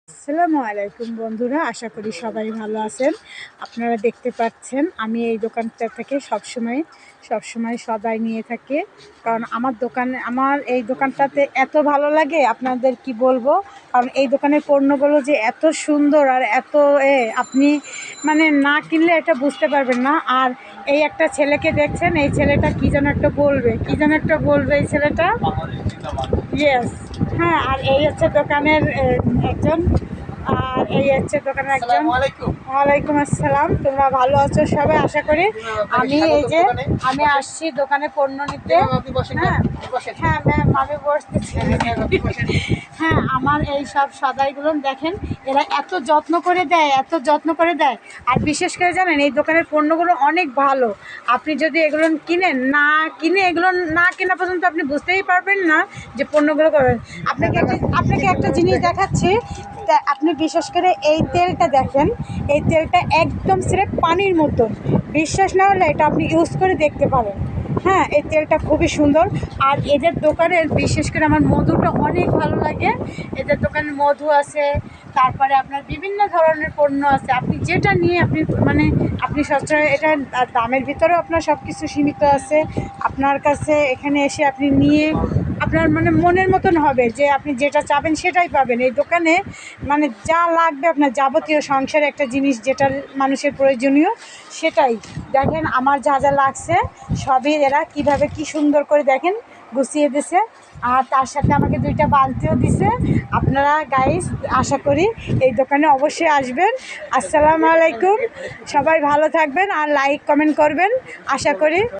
আসসালামু আলাইকুম বন্ধুরা, আশা করি সবাই ভালো আছেন। আপনারা দেখতে পাচ্ছেন আমি এই দোকানটা থেকে সবসময় সবাই নিয়ে থাকি, কারণ আমার এই দোকানটাতে এত ভালো লাগে আপনাদের কি বলবো। কারণ এই দোকানের পণ্যগুলো যে এত সুন্দর আর এত আপনি মানে না কিনলে এটা বুঝতে পারবেন না। আর এই একটা ছেলেকে দেখছেন, এই ছেলেটা কি যেন একটা বলবে এই ছেলেটা। ইয়েস, হ্যাঁ। আর এই হচ্ছে দোকানের একজন, আর এই হচ্ছে দোকানের একজন। ওয়ালাইকুম আসসালাম। তোমরা ভালো আছো সবাই আশা করি। আমি আসছি দোকানে পণ্য নিতে। হ্যাঁ ম্যাম, আমি বসতেছি। হ্যাঁ, আমার এই সব সদাইগুলো দেখেন, এরা এত যত্ন করে দেয়। আর বিশেষ করে জানেন, এই দোকানের পণ্যগুলো অনেক ভালো। আপনি যদি এগুলো এগুলো না কেনা পর্যন্ত আপনি বুঝতেই পারবেন না যে পণ্যগুলো করবেন। আপনাকে একটা জিনিস দেখাচ্ছি। আপনি বিশেষ করে এই তেলটা দেখেন, এই তেলটা একদম স্রেফ পানির মতন। বিশ্বাস না হলে এটা আপনি ইউজ করে দেখতে পারেন। হ্যাঁ, এই তেলটা খুবই সুন্দর। আর এদের দোকানের বিশেষ করে আমার মধুটা অনেক ভালো লাগে। এদের দোকানে মধু আছে, তারপরে আপনার বিভিন্ন ধরনের পণ্য আছে। আপনি যেটা নিয়ে আপনি সবসময় এটা দামের ভিতরেও আপনার সব কিছু সীমিত আছে। আপনার কাছে এখানে এসে আপনি নিয়ে আপনার মনের মতন হবে যে আপনি যেটা চাবেন সেটাই পাবেন এই দোকানে। যা লাগবে আপনার যাবতীয় সংসারে একটা জিনিস যেটা মানুষের প্রয়োজনীয়, সেটাই দেখেন। আমার যা যা লাগছে সবই এরা কীভাবে কি সুন্দর করে দেখেন গুছিয়ে দিছে। আর তার সাথে আমাকে 2টা বালতিও দিছে। আপনারা গাইস আশা করি এই দোকানে অবশ্যই আসবেন। আসসালামু আলাইকুম, সবাই ভালো থাকবেন আর লাইক কমেন্ট করবেন আশা করি।